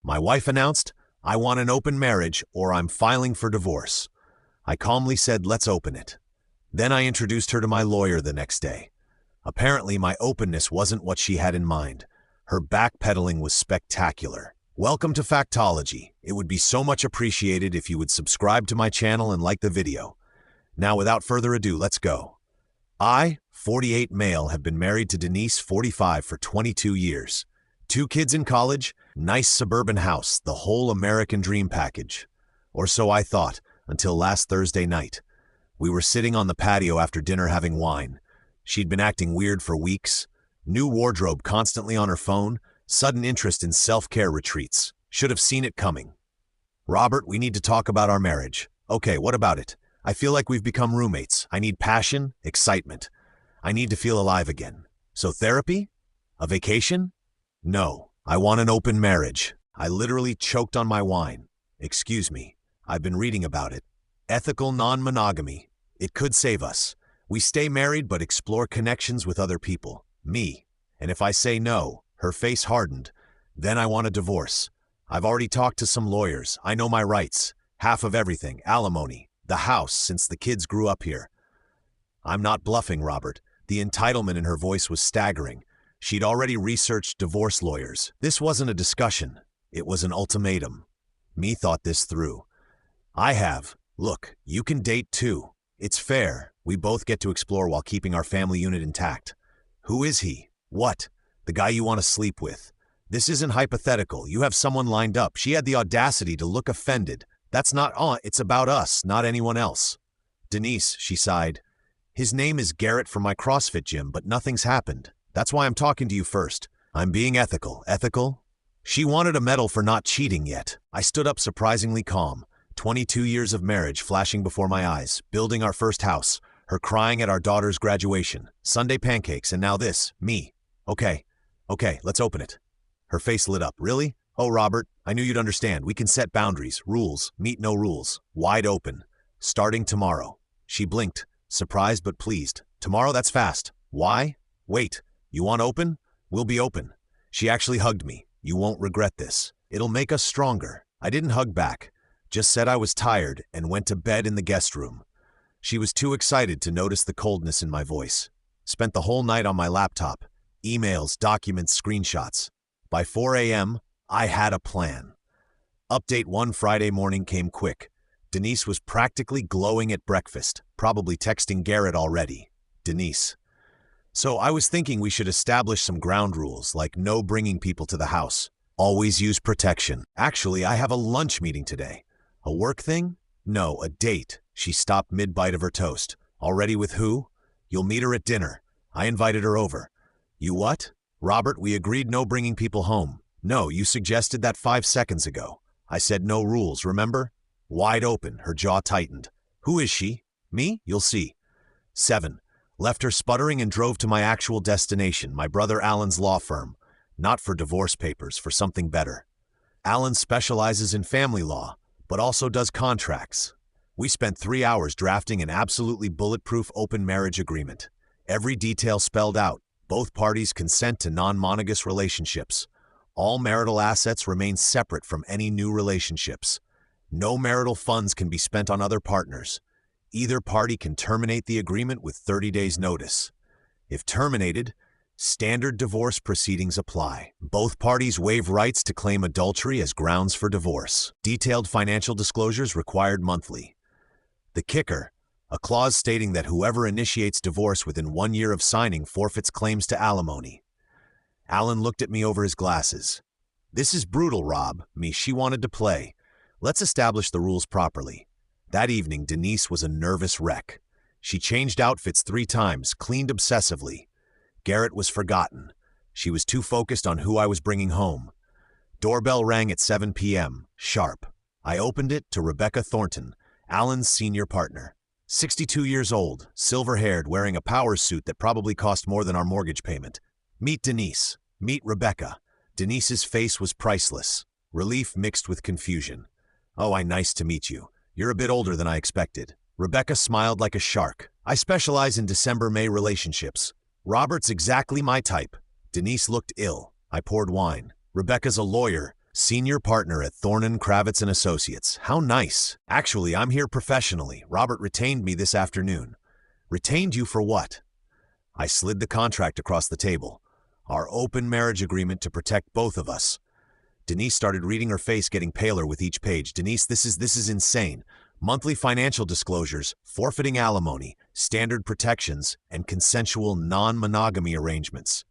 My wife announced, "I want an open marriage or I'm filing for divorce." I calmly said, "Let's open it." Then I introduced her to my lawyer the next day. Apparently, my openness wasn't what she had in mind. Her backpedaling was spectacular. Welcome to Factology. It would be so much appreciated if you would subscribe to my channel and like the video. Now, without further ado, let's go. I, 48 male, have been married to Denise, 45, for 22 years. 2 kids in college, nice suburban house, the whole American dream package. Or so I thought, until last Thursday night. We were sitting on the patio after dinner having wine. She'd been acting weird for weeks. New wardrobe constantly on her phone, sudden interest in self-care retreats. Should have seen it coming. "Robert, we need to talk about our marriage." "Okay, what about it?" "I feel like we've become roommates. I need passion, excitement. I need to feel alive again." "So therapy? A vacation?" "No, I want an open marriage." I literally choked on my wine. "Excuse me, I've been reading about it. Ethical non-monogamy. It could save us. We stay married but explore connections with other people. Me. And if I say no," her face hardened, "then I want a divorce. I've already talked to some lawyers. I know my rights. Half of everything, alimony, the house since the kids grew up here." I'm not bluffing, Robert. The entitlement in her voice was staggering. She'd already researched divorce lawyers. This wasn't a discussion. It was an ultimatum. Me thought this through. "I have. Look, you can date too. It's fair. We both get to explore while keeping our family unit intact." "Who is he?" "What? The guy you want to sleep with. This isn't hypothetical. You have someone lined up." She had the audacity to look offended. "That's not it's about us, not anyone else." "Denise," she sighed. "His name is Garrett from my CrossFit gym, but nothing's happened. That's why I'm talking to you first. I'm being ethical." "Ethical?" She wanted a medal for not cheating yet. I stood up surprisingly calm. 22 years of marriage flashing before my eyes, building our first house, her crying at our daughter's graduation, Sunday pancakes, and now this, me. Okay, let's open it." Her face lit up. "Really? Oh, Robert, I knew you'd understand. We can set boundaries, rules, meet no rules. Wide open. Starting tomorrow." She blinked, surprised but pleased. "Tomorrow? That's fast. Why? Wait, you want open? We'll be open." She actually hugged me. "You won't regret this. It'll make us stronger." I didn't hug back, just said I was tired and went to bed in the guest room. She was too excited to notice the coldness in my voice. Spent the whole night on my laptop. Emails, documents, screenshots. By 4 a.m., I had a plan. Update 1 Friday morning came quick. Denise was practically glowing at breakfast, probably texting Garrett already. Denise. "So I was thinking we should establish some ground rules, like no bringing people to the house. Always use protection. Actually, I have a lunch meeting today." "A work thing?" "No, a date." She stopped mid-bite of her toast. "Already with who?" "You'll meet her at dinner. I invited her over." "You what?" "Robert, we agreed no bringing people home." "No, you suggested that 5 seconds ago." "I said no rules, remember?" Wide open, her jaw tightened. "Who is she?" "Me? You'll see." 7. Left her sputtering and drove to my actual destination, my brother Alan's law firm. Not for divorce papers, for something better. Alan specializes in family law, but also does contracts. We spent 3 hours drafting an absolutely bulletproof open marriage agreement. Every detail spelled out. Both parties consent to non-monogamous relationships. All marital assets remain separate from any new relationships. No marital funds can be spent on other partners. Either party can terminate the agreement with 30 days' notice. If terminated, standard divorce proceedings apply. Both parties waive rights to claim adultery as grounds for divorce. Detailed financial disclosures required monthly. The kicker, a clause stating that whoever initiates divorce within 1 year of signing forfeits claims to alimony. Alan looked at me over his glasses. "This is brutal, Rob." She wanted to play. "Let's establish the rules properly." That evening, Denise was a nervous wreck. She changed outfits 3 times, cleaned obsessively. Garrett was forgotten. She was too focused on who I was bringing home. Doorbell rang at 7 p.m., sharp. I opened it to Rebecca Thornton, Alan's senior partner. 62 years old, silver-haired, wearing a power suit that probably cost more than our mortgage payment. "Meet Denise. Meet Rebecca." Denise's face was priceless. Relief mixed with confusion. "Oh, nice to meet you. You're a bit older than I expected." Rebecca smiled like a shark. "I specialize in December-May relationships. Robert's exactly my type." Denise looked ill. I poured wine. "Rebecca's a lawyer. Senior partner at Thornton Kravitz & Associates. How nice. Actually, I'm here professionally. Robert retained me this afternoon. Retained you for what? I slid the contract across the table. Our open marriage agreement to protect both of us. Denise started reading, her face getting paler with each page. Denise, this is insane. Monthly financial disclosures, forfeiting alimony, standard protections, and consensual non-monogamy arrangements.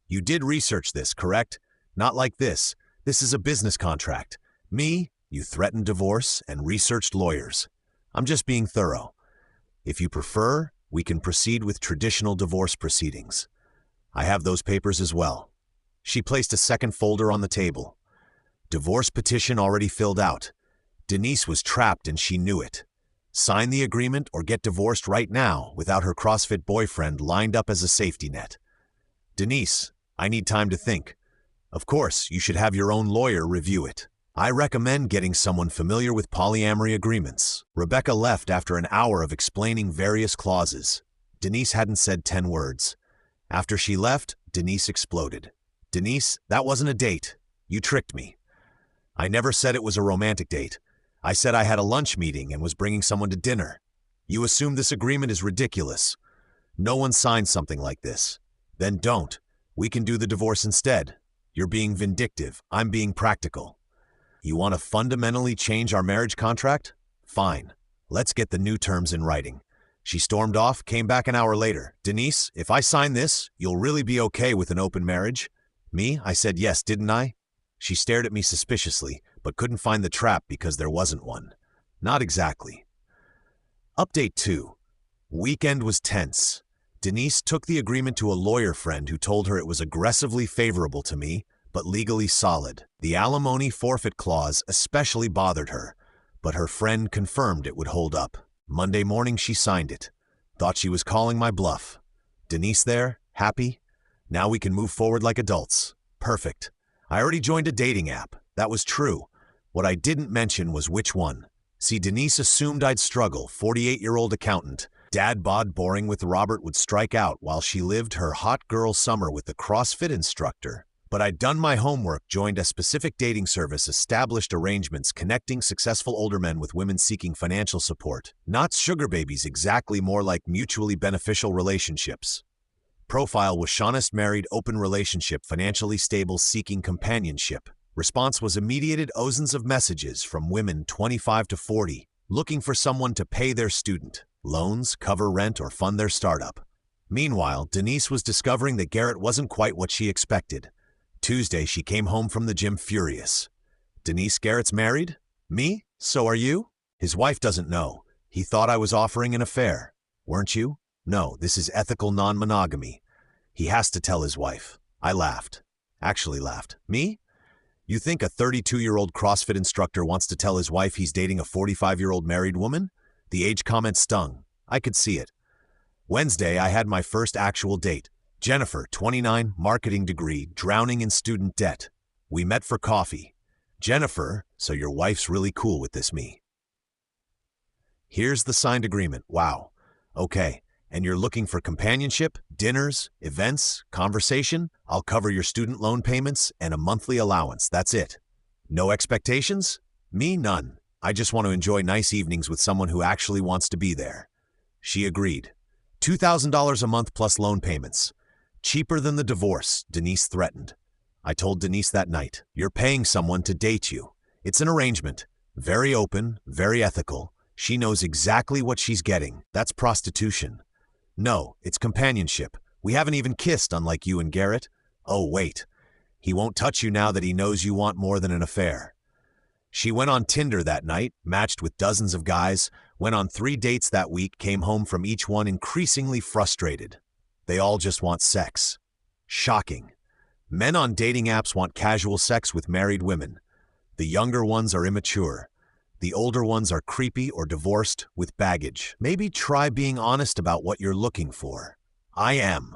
You did research this, correct? Not like this. This is a business contract. Me, you threatened divorce and researched lawyers. I'm just being thorough. If you prefer, we can proceed with traditional divorce proceedings. I have those papers as well. She placed a second folder on the table. Divorce petition already filled out. Denise was trapped and she knew it. Sign the agreement or get divorced right now without her CrossFit boyfriend lined up as a safety net. Denise, I need time to think. Of course, you should have your own lawyer review it. I recommend getting someone familiar with polyamory agreements. Rebecca left after an hour of explaining various clauses. Denise hadn't said 10 words. After she left, Denise exploded. Denise, that wasn't a date. You tricked me. I never said it was a romantic date. I said I had a lunch meeting and was bringing someone to dinner. You assume this agreement is ridiculous. No one signed something like this. Then don't. We can do the divorce instead. You're being vindictive. I'm being practical. You want to fundamentally change our marriage contract? Fine. Let's get the new terms in writing. She stormed off, came back an hour later. Denise, if I sign this, you'll really be okay with an open marriage? Me? I said yes, didn't I? She stared at me suspiciously, but couldn't find the trap because there wasn't one. Not exactly. Update 2. Weekend was tense. Denise took the agreement to a lawyer friend who told her it was aggressively favorable to me, but legally solid. The alimony forfeit clause especially bothered her, but her friend confirmed it would hold up. Monday morning she signed it. Thought she was calling my bluff. Denise there? Happy? Now we can move forward like adults. Perfect. I already joined a dating app. That was true. What I didn't mention was which one. See, Denise assumed I'd struggle, 48-year-old accountant. Dad bod boring with Robert would strike out while she lived her hot girl summer with the CrossFit instructor. But I'd done my homework, joined a specific dating service, established arrangements connecting successful older men with women seeking financial support. Not sugar babies exactly, more like mutually beneficial relationships. Profile was honest, married, open relationship, financially stable, seeking companionship. Response was immediate dozens of messages from women 25 to 40, looking for someone to pay their student loans, cover rent, or fund their startup. Meanwhile, Denise was discovering that Garrett wasn't quite what she expected. Tuesday, she came home from the gym furious. Denise, Garrett's married? Me? So are you? His wife doesn't know. He thought I was offering an affair. Weren't you? No, this is ethical non-monogamy. He has to tell his wife. I laughed. Actually laughed. Me? You think a 32-year-old CrossFit instructor wants to tell his wife he's dating a 45-year-old married woman? The age comment stung. I could see it. Wednesday, I had my first actual date. Jennifer, 29, marketing degree, drowning in student debt. We met for coffee. Jennifer, so your wife's really cool with this, me. Here's the signed agreement. Wow. Okay. And you're looking for companionship, dinners, events, conversation? I'll cover your student loan payments and a monthly allowance. That's it. No expectations? Me, none. I just want to enjoy nice evenings with someone who actually wants to be there. She agreed. $2,000 a month plus loan payments. Cheaper than the divorce, Denise threatened. I told Denise that night, you're paying someone to date you. It's an arrangement. Very open, very ethical. She knows exactly what she's getting. That's prostitution. No, it's companionship. We haven't even kissed, unlike you and Garrett. Oh, wait. He won't touch you now that he knows you want more than an affair. She went on Tinder that night, matched with dozens of guys, went on 3 dates that week, came home from each one increasingly frustrated. They all just want sex. Shocking. Men on dating apps want casual sex with married women. The younger ones are immature. The older ones are creepy or divorced with baggage. Maybe try being honest about what you're looking for. I am.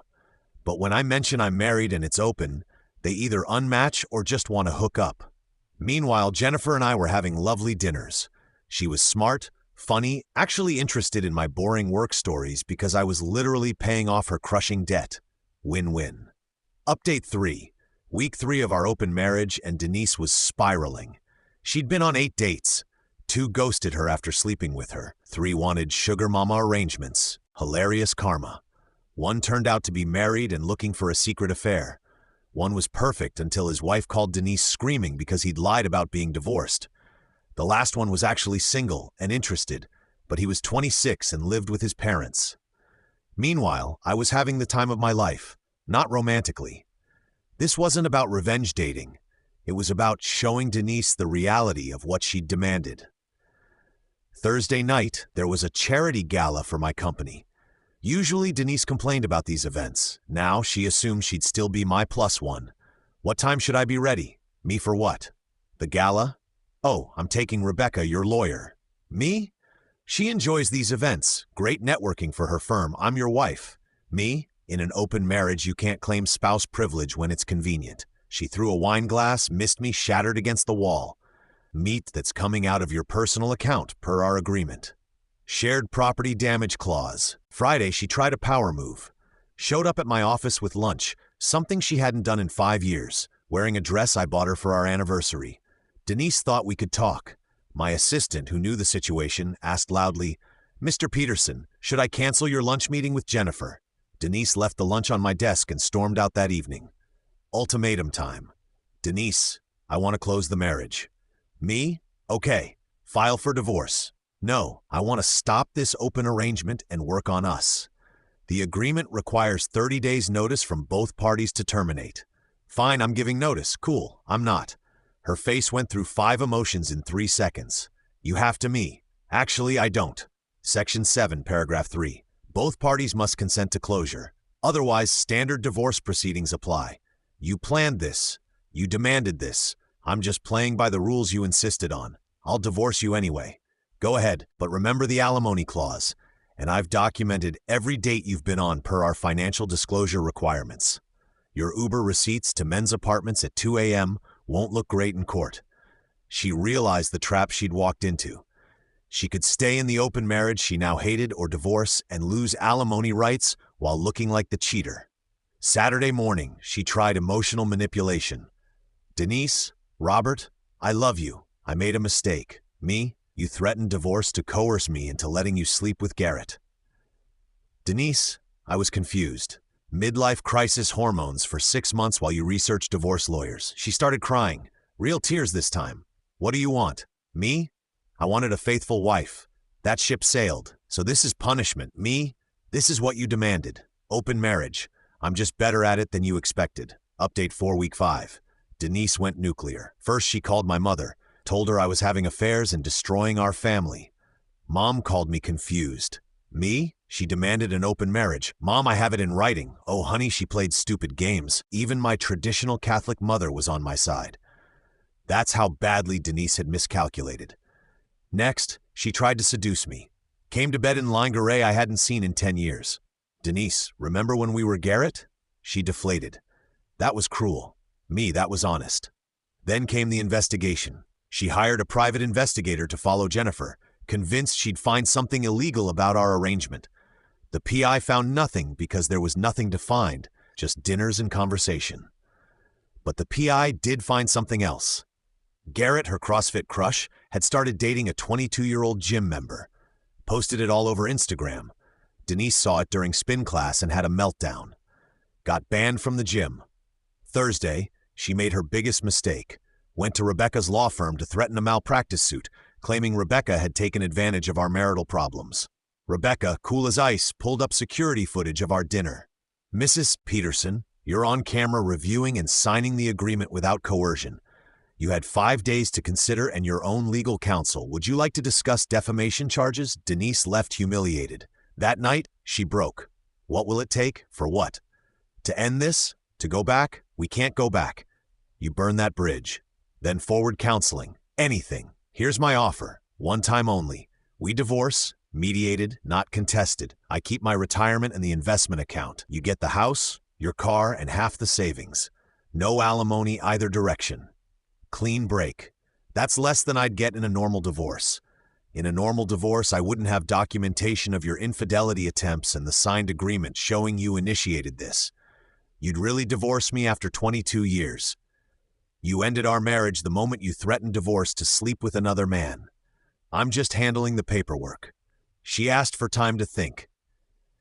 But when I mention I'm married and it's open, they either unmatch or just want to hook up. Meanwhile, Jennifer and I were having lovely dinners. She was smart, funny, actually interested in my boring work stories because I was literally paying off her crushing debt. Win-win. Update 3. Week 3 of our open marriage, and Denise was spiraling. She'd been on 8 dates. 2 ghosted her after sleeping with her. 3 wanted sugar mama arrangements. Hilarious karma. 1 turned out to be married and looking for a secret affair. 1 was perfect until his wife called Denise screaming because he'd lied about being divorced. The last one was actually single and interested, but he was 26 and lived with his parents. Meanwhile, I was having the time of my life, not romantically. This wasn't about revenge dating. It was about showing Denise the reality of what she'd demanded. Thursday night, there was a charity gala for my company. Usually, Denise complained about these events. Now, she assumed she'd still be my +1. What time should I be ready? Me for what? The gala? Oh, I'm taking Rebecca, your lawyer. Me? She enjoys these events. Great networking for her firm. I'm your wife. Me? In an open marriage, you can't claim spouse privilege when it's convenient. She threw a wine glass, missed me, shattered against the wall. Meat that's coming out of your personal account, per our agreement. Shared property damage clause. Friday, she tried a power move. Showed up at my office with lunch, something she hadn't done in 5 years, wearing a dress I bought her for our anniversary. Denise thought we could talk. My assistant, who knew the situation, asked loudly, "Mr. Peterson, should I cancel your lunch meeting with Jennifer?" Denise left the lunch on my desk and stormed out that evening. Ultimatum time. Denise, I want to close the marriage. Me? Okay. File for divorce. No, I want to stop this open arrangement and work on us. The agreement requires 30 days notice from both parties to terminate. Fine, I'm giving notice. Cool, I'm not. Her face went through 5 emotions in 3 seconds. You have to me. Actually, I don't. Section 7, paragraph 3. Both parties must consent to closure. Otherwise, standard divorce proceedings apply. You planned this. You demanded this. I'm just playing by the rules you insisted on. I'll divorce you anyway. Go ahead, but remember the alimony clause. And I've documented every date you've been on per our financial disclosure requirements. Your Uber receipts to men's apartments at 2 a.m. won't look great in court. She realized the trap she'd walked into. She could stay in the open marriage she now hated or divorce and lose alimony rights while looking like the cheater. Saturday morning, she tried emotional manipulation. Denise, Robert, I love you. I made a mistake. Me, you threatened divorce to coerce me into letting you sleep with Garrett. Denise, I was confused. Midlife crisis hormones for 6 months while you researched divorce lawyers. She started crying. Real tears this time. What do you want? Me? I wanted a faithful wife. That ship sailed. So this is punishment. Me? This is what you demanded. Open marriage. I'm just better at it than you expected. Update 4 week 5. Denise went nuclear. First, she called my mother, told her I was having affairs and destroying our family. Mom called me confused. Me? She demanded an open marriage. Mom, I have it in writing. Oh, honey, she played stupid games. Even my traditional Catholic mother was on my side. That's how badly Denise had miscalculated. Next, she tried to seduce me. Came to bed in lingerie I hadn't seen in 10 years. Denise, remember when we were Garrett? She deflated. That was cruel. Me, that was honest. Then came the investigation. She hired a private investigator to follow Jennifer, convinced she'd find something illegal about our arrangement. The PI found nothing because there was nothing to find, just dinners and conversation. But the PI did find something else. Garrett, her CrossFit crush, had started dating a 22-year-old gym member. Posted it all over Instagram. Denise saw it during spin class and had a meltdown. Got banned from the gym. Thursday, she made her biggest mistake. Went to Rebecca's law firm to threaten a malpractice suit, claiming Rebecca had taken advantage of our marital problems. Rebecca, cool as ice, pulled up security footage of our dinner. Mrs. Peterson, you're on camera reviewing and signing the agreement without coercion. You had 5 days to consider and your own legal counsel. Would you like to discuss defamation charges? Denise left humiliated. That night, she broke. What will it take? For what? To end this? To go back? We can't go back. You burn that bridge. Then forward counseling. Anything. Here's my offer. 1 time only. We divorce, mediated, not contested. I keep my retirement and the investment account. You get the house, your car, and half the savings. No alimony either direction. Clean break. That's less than I'd get in a normal divorce. In a normal divorce, I wouldn't have documentation of your infidelity attempts and the signed agreement showing you initiated this. You'd really divorce me after 22 years. You ended our marriage the moment you threatened divorce to sleep with another man. I'm just handling the paperwork. She asked for time to think.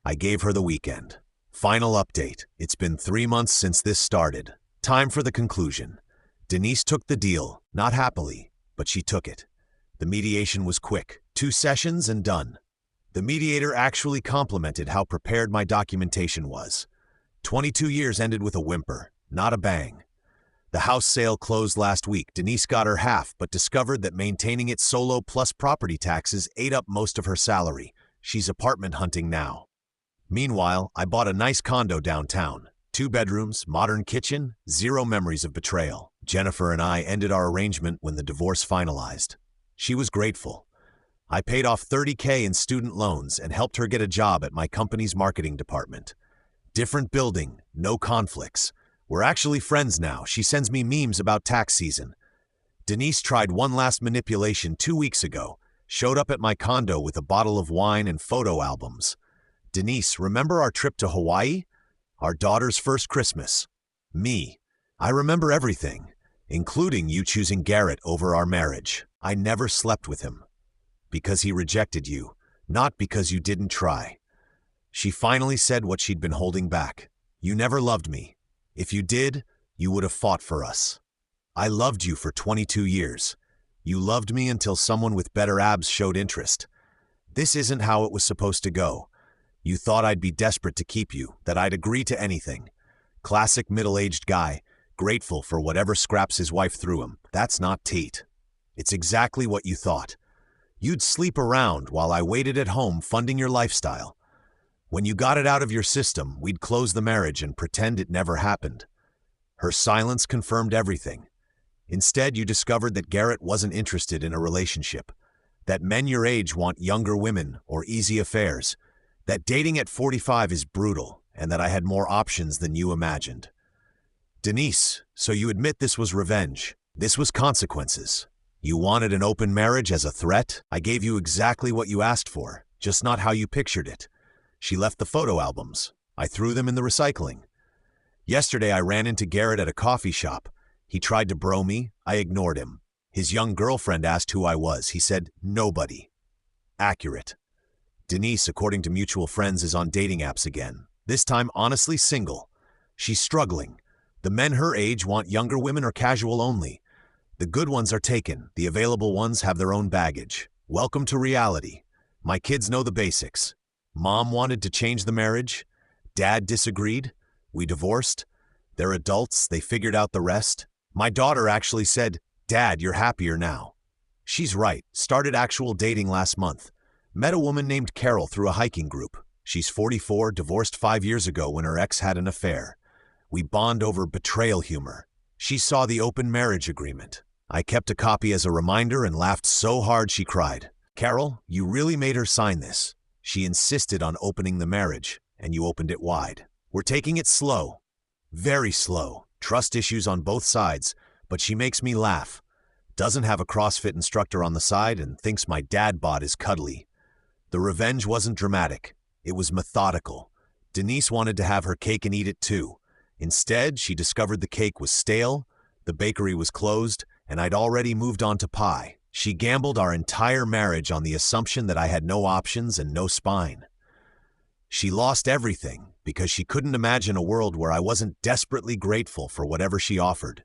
I gave her the weekend. Final update. It's been 3 months since this started. Time for the conclusion. Denise took the deal, not happily, but she took it. The mediation was quick. 2 sessions and done. The mediator actually complimented how prepared my documentation was. 22 years ended with a whimper, not a bang. The house sale closed last week. Denise got her half, but discovered that maintaining it solo plus property taxes ate up most of her salary. She's apartment hunting now. Meanwhile, I bought a nice condo downtown. 2 bedrooms, modern kitchen, 0 memories of betrayal. Jennifer and I ended our arrangement when the divorce finalized. She was grateful. I paid off $30,000 in student loans and helped her get a job at my company's marketing department. Different building, no conflicts. We're actually friends now. She sends me memes about tax season. Denise tried one last manipulation 2 weeks ago. Showed up at my condo with a bottle of wine and photo albums. Denise, remember our trip to Hawaii? Our daughter's first Christmas. Me. I remember everything, including you choosing Garrett over our marriage. I never slept with him. Because he rejected you, not because you didn't try. She finally said what she'd been holding back. You never loved me. If you did, you would have fought for us. I loved you for 22 years. You loved me until someone with better abs showed interest. This isn't how it was supposed to go. You thought I'd be desperate to keep you, that I'd agree to anything. Classic middle-aged guy, grateful for whatever scraps his wife threw him. That's not Tate. It's exactly what you thought. You'd sleep around while I waited at home funding your lifestyle. When you got it out of your system, we'd close the marriage and pretend it never happened. Her silence confirmed everything. Instead, you discovered that Garrett wasn't interested in a relationship, that men your age want younger women or easy affairs, that dating at 45 is brutal, and that I had more options than you imagined. Denise, so you admit this was revenge. This was consequences. You wanted an open marriage as a threat? I gave you exactly what you asked for, just not how you pictured it. She left the photo albums. I threw them in the recycling. Yesterday, I ran into Garrett at a coffee shop. He tried to bro me. I ignored him. His young girlfriend asked who I was. He said, nobody. Accurate. Denise, according to mutual friends, is on dating apps again. This time, honestly, single. She's struggling. The men her age want younger women or casual only. The good ones are taken. The available ones have their own baggage. Welcome to reality. My kids know the basics. Mom wanted to change the marriage. Dad disagreed. We divorced. They're adults. They figured out the rest. My daughter actually said, Dad, you're happier now. She's right. Started actual dating last month. Met a woman named Carol through a hiking group. She's 44, divorced 5 years ago when her ex had an affair. We bond over betrayal humor. She saw the open marriage agreement. I kept a copy as a reminder and laughed so hard she cried. Carol, you really made her sign this. She insisted on opening the marriage, and you opened it wide. We're taking it slow. Very slow. Trust issues on both sides, but she makes me laugh. Doesn't have a CrossFit instructor on the side and thinks my dad bod is cuddly. The revenge wasn't dramatic. It was methodical. Denise wanted to have her cake and eat it too. Instead, she discovered the cake was stale, the bakery was closed, and I'd already moved on to pie. She gambled our entire marriage on the assumption that I had no options and no spine. She lost everything because she couldn't imagine a world where I wasn't desperately grateful for whatever she offered.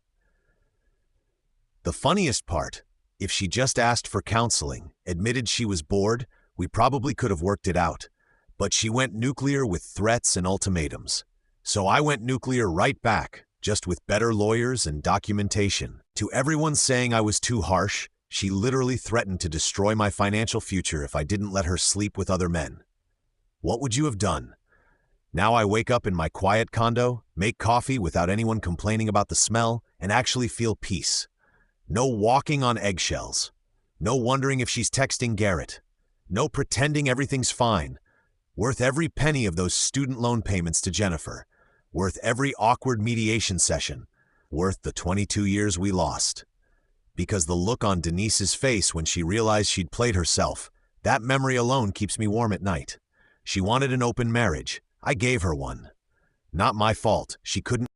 The funniest part, if she just asked for counseling, admitted she was bored, we probably could have worked it out. But she went nuclear with threats and ultimatums. So I went nuclear right back, just with better lawyers and documentation. To everyone saying I was too harsh, she literally threatened to destroy my financial future if I didn't let her sleep with other men. What would you have done? Now I wake up in my quiet condo, make coffee without anyone complaining about the smell, and actually feel peace. No walking on eggshells. No wondering if she's texting Garrett. No pretending everything's fine. Worth every penny of those student loan payments to Jennifer. Worth every awkward mediation session. Worth the 22 years we lost. Because the look on Denise's face when she realized she'd played herself, that memory alone keeps me warm at night. She wanted an open marriage. I gave her one. Not my fault. She couldn't